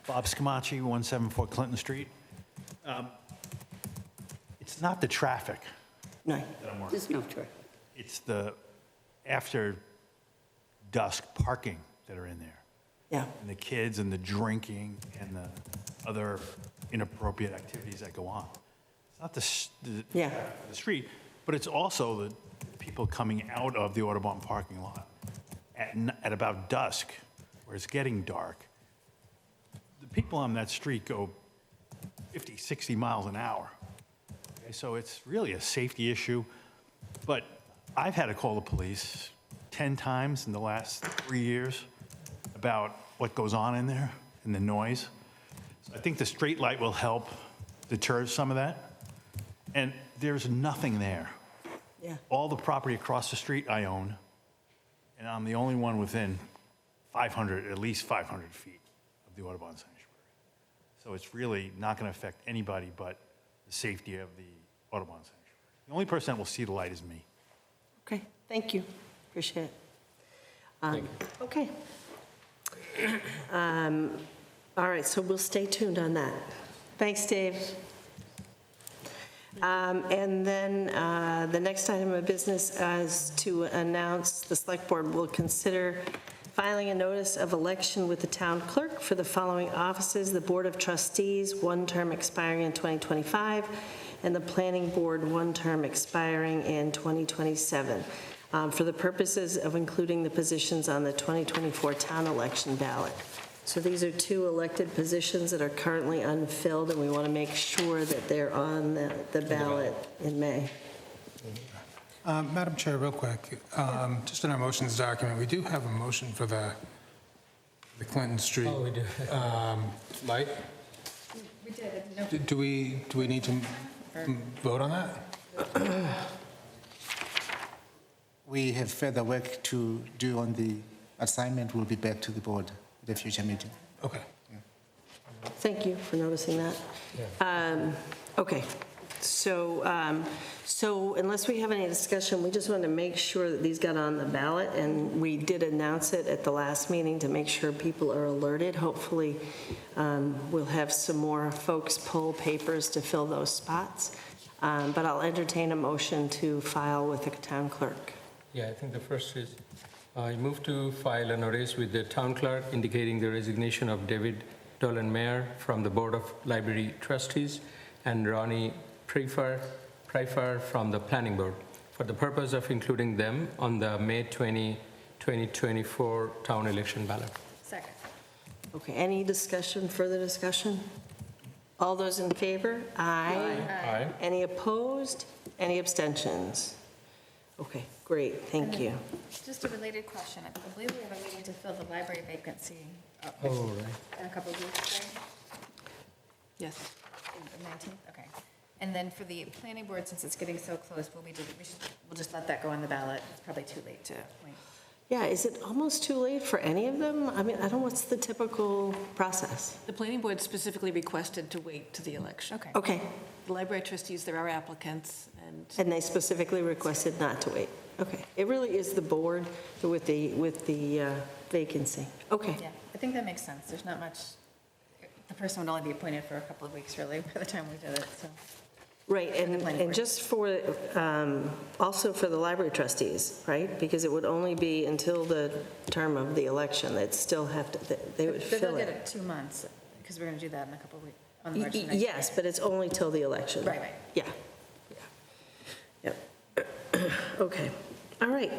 Bob Scamacci, 174 Clinton Street. It's not the traffic No. that I'm worried. There's no traffic. It's the after dusk parking that are in there. Yeah. And the kids and the drinking and the other inappropriate activities that go on. It's not the street, but it's also the people coming out of the Audubon parking lot at about dusk, where it's getting dark. The people on that street go 50, 60 miles an hour. Okay, so it's really a safety issue. But I've had to call the police 10 times in the last 3 years about what goes on in there. and the noise. So I think the straight light will help deter some of that. And there's nothing there. Yeah. All the property across the street I own, and I'm the only one within 500, at least 500 feet of the Audubon Sanctuary. So it's really not going to affect anybody but the safety of the Audubon Sanctuary. The only person that will see the light is me. Okay, thank you. Appreciate it. Okay. All right, so we'll stay tuned on that. Thanks, Dave. And then the next item of business is to announce the Select Board will consider filing a notice of election with the town clerk for the following offices: the Board of Trustees, one term expiring in 2025, and the Planning Board, one term expiring in 2027, for the purposes of including the positions on the 2024 town election ballot. So these are two elected positions that are currently unfilled, and we want to make sure that they're on the ballot in May. Madam Chair, real quick, just in our motions document, we do have a motion for the Clinton Street Oh, we do. light. We did. Do we need to vote on that? We have further work to do on the assignment. We'll be back to the board at a future meeting. Okay. Thank you for noticing that. Okay, so unless we have any discussion, we just wanted to make sure that these got on the ballot, and we did announce it at the last meeting to make sure people are alerted. Hopefully, we'll have some more folks pull papers to fill those spots, but I'll entertain a motion to file with the town clerk. Yeah, I think the first is, I move to file a notice with the town clerk indicating the resignation of David Dolan Mayer from the Board of Library Trustees and Ronnie Pryfar from the Planning Board for the purpose of including them on the May 20, 2024 town election ballot. Second. Okay, any discussion, further discussion? All those in favor? Aye. Aye. Any opposed? Any abstentions? Okay, great, thank you. Just a related question. I believe we have a meeting to fill the library vacancy Oh, right. in a couple of weeks, right? Yes. The 19th, okay. And then for the planning board, since it's getting so close, we'll just let that go on the ballot. It's probably too late to wait. Yeah, is it almost too late for any of them? I mean, I don't know, what's the typical process? The planning board specifically requested to wait to the election. Okay. Okay, The library trustees, there are applicants, and and they specifically requested not to wait. Okay, it really is the board with the vacancy. Okay, Yeah, I think that makes sense. There's not much, the person would only be appointed for a couple of weeks, really, by the time we did it, so. right, and just for, also for the library trustees, right? Because it would only be until the term of the election, they'd still have to, they would But they'll fill get it. it 2 months, because we're going to do that in a couple of weeks, on the March 9th. Yes, but it's only till the election. Right, right. Yeah. Yep. Okay, all right.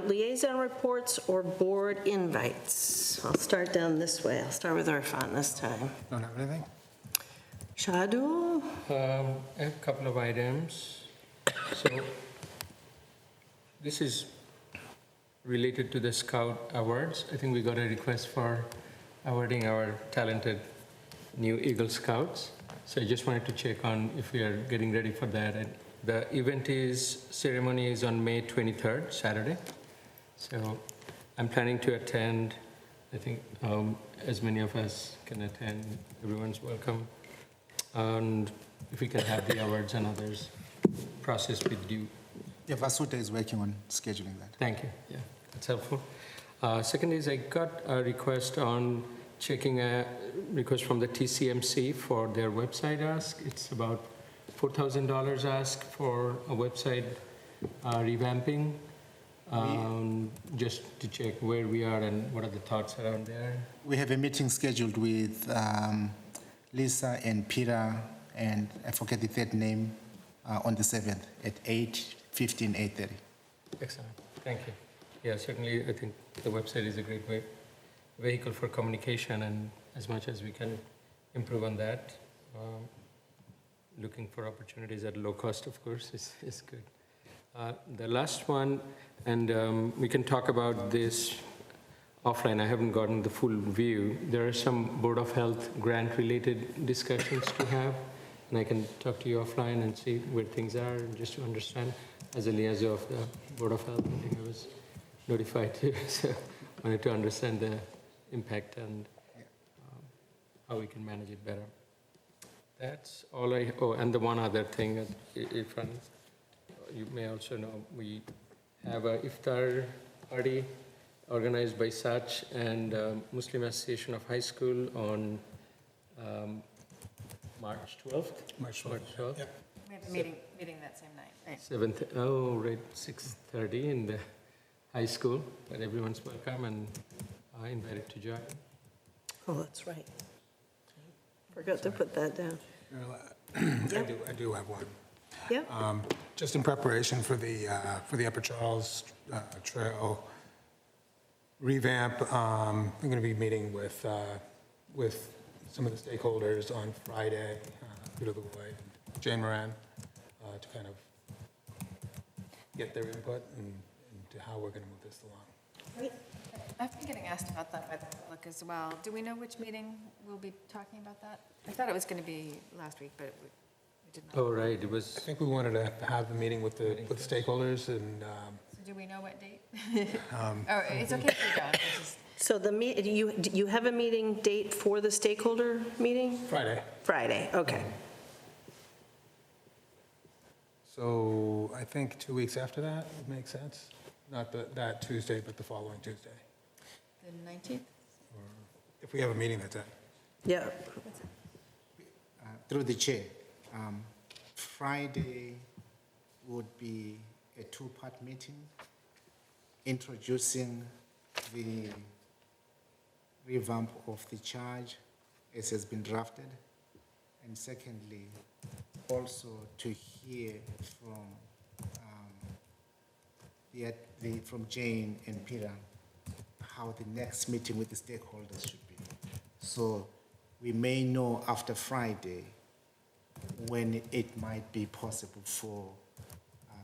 Liaison reports or board invites. I'll start down this way. I'll start with Irfan this time. Don't have anything? Shadul? A couple of items. So this is related to the Scout Awards. I think we got a request for awarding our talented new Eagle Scouts. So I just wanted to check on if we are getting ready for that. And the ceremony is on May 23rd, Saturday. So I'm planning to attend. I think as many of us can attend. Everyone's welcome. And if we can have the awards and others processed with due. Yeah, Vasuta is working on scheduling that. Thank you. Yeah, that's helpful. Second is I got a request on checking a request from the TCMC for their website ask. It's about $4,000 ask for a website revamping, just to check where we are and what are the thoughts around there. We have a meeting scheduled with Lisa and Peter, and I forget the third name, on the 7th at 8:15, 8:30. Excellent. Thank you. Yeah, certainly I think the website is a great vehicle for communication, and as much as we can improve on that, looking for opportunities at low cost, of course, is good. The last one, and we can talk about this offline, I haven't gotten the full view. There are some Board of Health grant-related discussions to have, and I can talk to you offline and see where things are, just to understand. As a liaison of the Board of Health, I think I was notified too, so I wanted to understand the impact and how we can manage it better. That's all and the one other thing, if you may also know, we have a iftar party organized by SACH and Muslim Association of High School on March 12th. March 12th. Yeah. We have a meeting that same night, right? 6:30 in the high school, but everyone's welcome and invited to join. Oh, that's right. Forgot to put that down. I do have one. Yep. Just in preparation for the Upper Charles Trail revamp, I'm going to be meeting with some of the stakeholders on Friday, Peter Lavoy, Jane Moran, to kind of get their input into how we're going to move this along. Great. I've been getting asked about that by the public as well. Do we know which meeting we'll be talking about that? I thought it was going to be last week, but we did not. Oh, right, it was. I think we wanted to have a meeting with the stakeholders and. So do we know what date? Oh, it's okay if we don't. It's just- So you have a meeting date for the stakeholder meeting? Friday. Friday, okay. So I think 2 weeks after that would make sense. Not that Tuesday, but the following Tuesday. The 19th? If we have a meeting that day. Yeah. Through the chair, Friday would be a two-part meeting, introducing the revamp of the charge as has been drafted, and secondly, also to hear from Jane and Peter how the next meeting with the stakeholders should be. So we may know after Friday when it might be possible for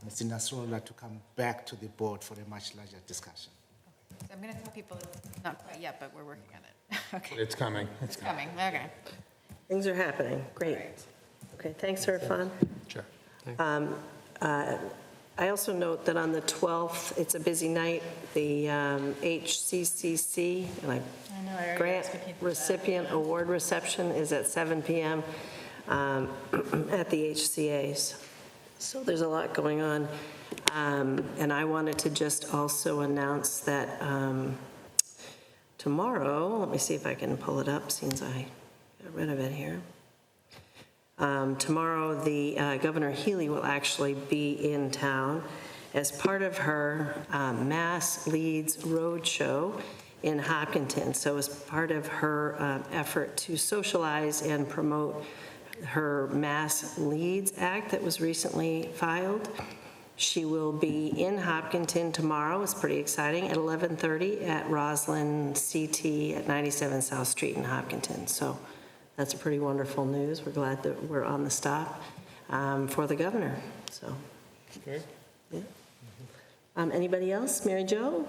Mr. Nasrallah to come back to the board for a much larger discussion. So I'm going to tell people it's not quite yet, but we're working on it. Okay. It's coming. It's coming, okay. Things are happening, great. Okay, thanks, Irfan. Sure. I also note that on the 12th, it's a busy night, the HCCC, and I know, I already grant RSVP'd for that. recipient award reception is at 7 PM at the HCA's. So there's a lot going on. And I wanted to just also announce that tomorrow, let me see if I can pull it up since I got rid of it here. Tomorrow, the Governor Healy will actually be in town as part of her Mass Leads Roadshow in Hopkinton. So as part of her effort to socialize and promote her Mass Leads Act that was recently filed, she will be in Hopkinton tomorrow. It's pretty exciting, at 11:30 at Roslyn CT at 97 South Street in Hopkinton. So that's pretty wonderful news. We're glad that we're on the stop for the governor, so. Okay. Yeah. Anybody else? Mary Jo?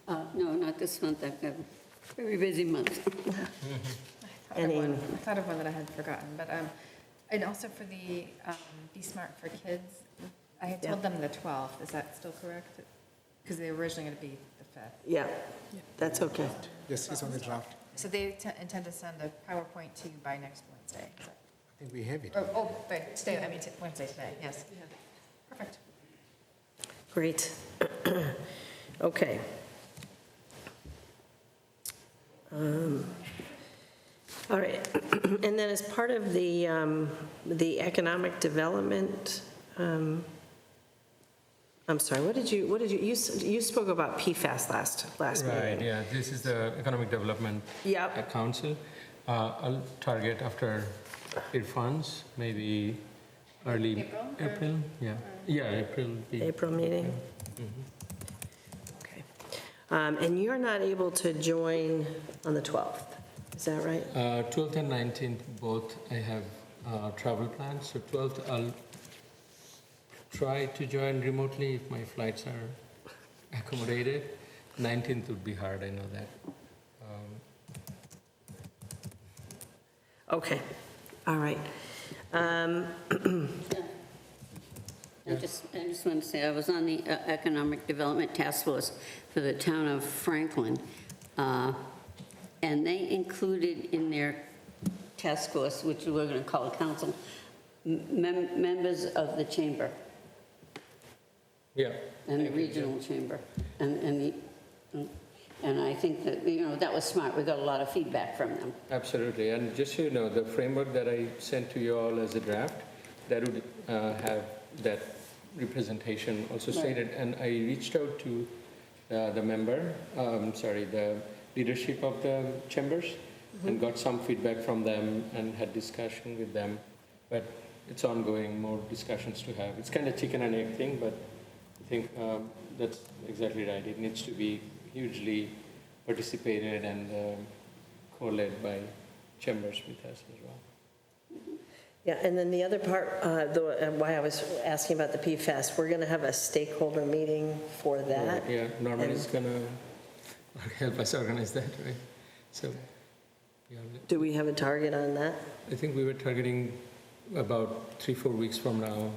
No, not this month. I've got a very busy month. I thought of one that I had forgotten, but, and also for the Be Smart for Kids, I had told them the 12th, is that still correct? Because they were originally going to be the 5th. Yeah, that's okay. Yes, it's on the draft. So they intend to send a PowerPoint to you by next Wednesday. Is that- I think we have it. But today, I mean, Wednesday today, yes. Perfect. Great. Okay. All right. And then as part of the economic development, I'm sorry, you spoke about PFAS last meeting. Right, yeah, this is the Economic Development Council. I'll target after Irfan's, maybe early April. Yeah, April. April meeting? Okay. And you're not able to join on the 12th, is that right? 12th and 19th, both I have travel plans. So 12th, I'll try to join remotely if my flights are accommodated. 19th would be hard, I know that. Okay, all right. I just want to say, I was on the Economic Development Task Force for the town of Franklin, and they included in their task force, which we're going to call a council, members of the chamber Yeah. and the regional chamber. And I think that, that was smart. We got a lot of feedback from them. Absolutely, and just so you know, the framework that I sent to you all as a draft, that would have that representation also Right. stated, and I reached out to the leadership of the chambers, and got some feedback from them and had discussion with them, but it's ongoing, more discussions to have. It's kind of chicken and egg thing, but I think that's exactly right. It needs to be hugely participated and co-led by chambers with us as well. Yeah, and then the other part, why I was asking about the PFAS, we're going to have a stakeholder meeting for that. Yeah, Norman And is gonna help us organize that, right? So, yeah, do we have a target on that? I think we were targeting about 3-4 weeks from now,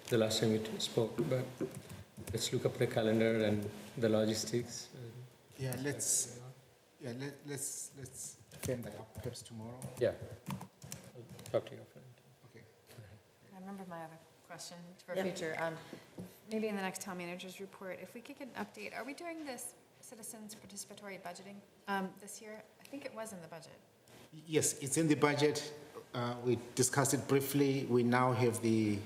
the last time we spoke, but let's look up the calendar and the logistics. Yeah, let's firm that up perhaps tomorrow. Yeah. I'll talk to you after. Okay. I remember my other question for Yeah. future. Maybe in the next town manager's report, if we could get an update, are we doing this citizens participatory budgeting this year? I think it was in the budget. Yes, it's in the budget. We discussed it briefly. We now have the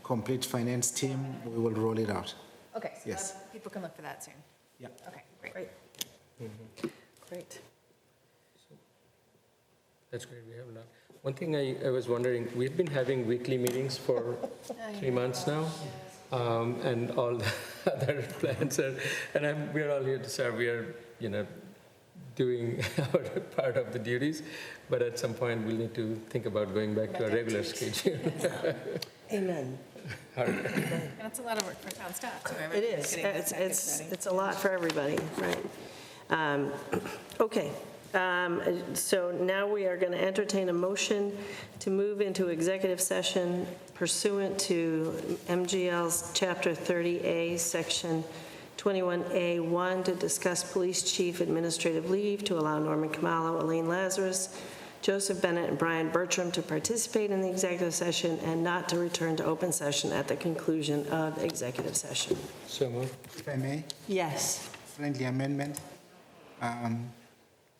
complete finance team. We will roll it out. Okay, so Yes. people can look for that soon. Yeah. Okay, great. Great. Great. That's great, we have enough. One thing I was wondering, we've been having weekly meetings for 3 months now, and all the other plans are, and we're all here to serve. We are, doing our part of the duties, but at some point, we'll need to think about going back to our regular schedule. Amen. And it's a lot of work for town staff, too. It is. It's a lot for everybody, right? Okay. So now we are going to entertain a motion to move into executive session pursuant to MGL's Chapter 30A, Section 21A1, to discuss police chief administrative leave, to allow Norman Khumalo, Elaine Lazarus, Joseph Bennett, and Brian Bertram to participate in the executive session and not to return to open session at the conclusion of executive session. So moved. If I may, Yes. friendly amendment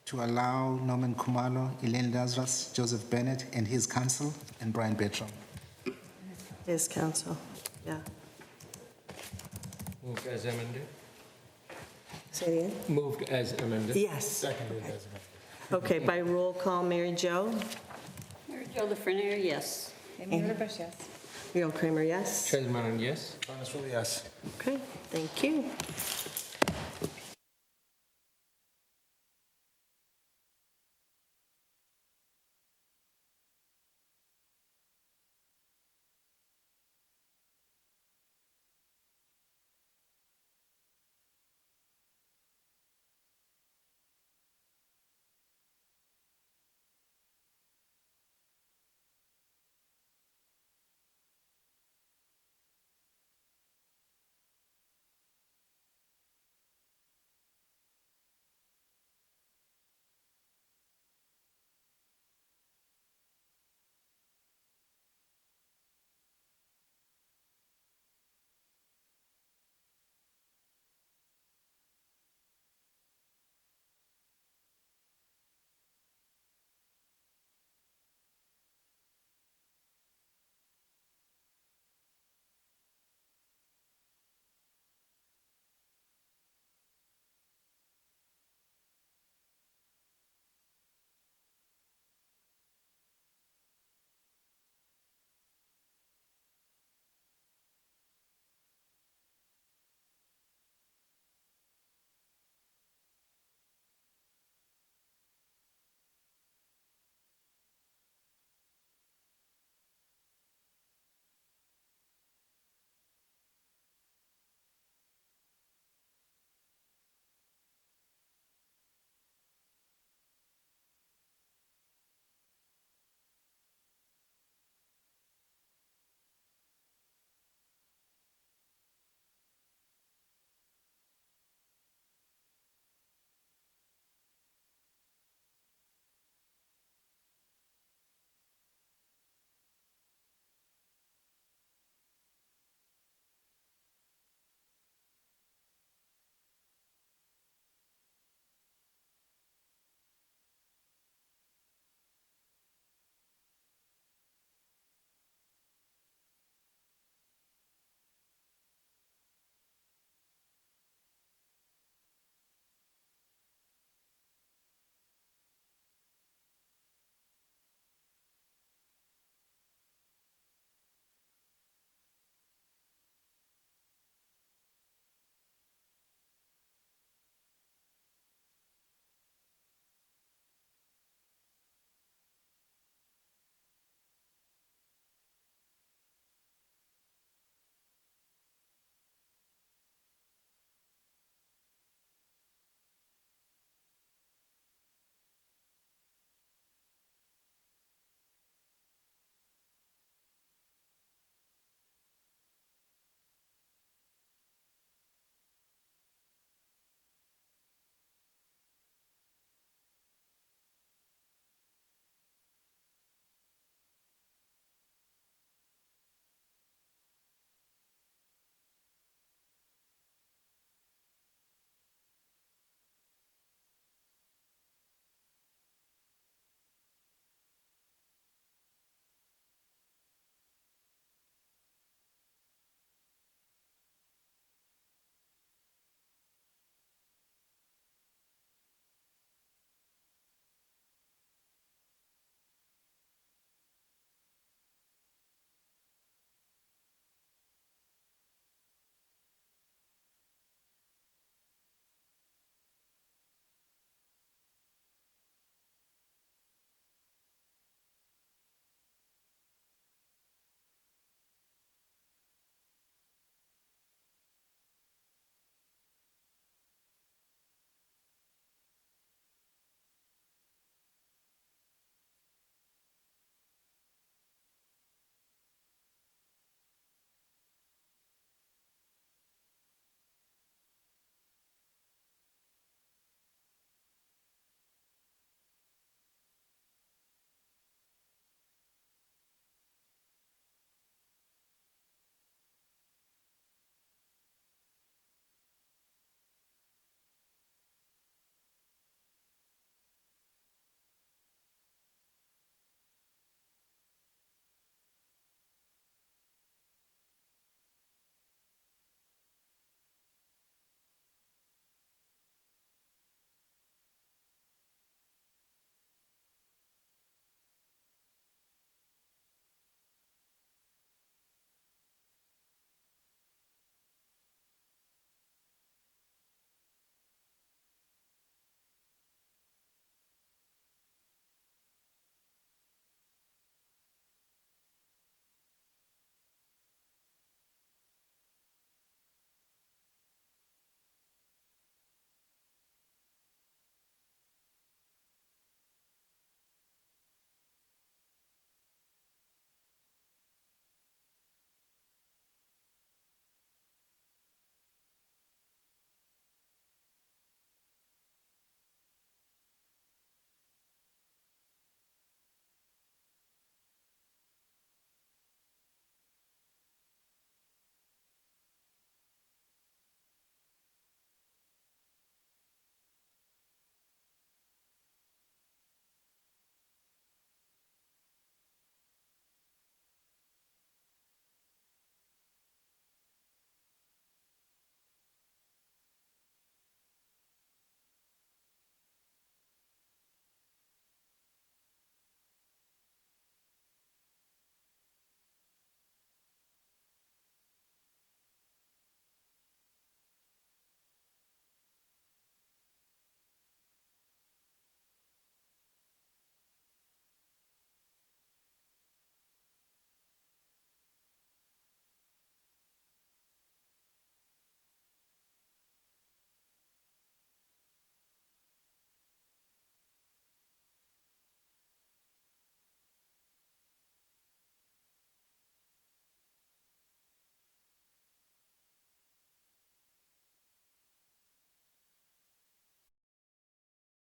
to allow Norman Khumalo, Elaine Lazarus, Joseph Bennett, and his counsel, and Brian Bertram. His counsel, yeah. Moved as amended? Say it again? Moved as amended? Yes. Seconded as amended. Okay, by roll call, Mary Jo? Mary Jo LaFreniere, yes. Amy Bush, yes. Muriel Kramer, yes? Charles Maron, yes? Thomas Rulli, yes. Okay, thank you.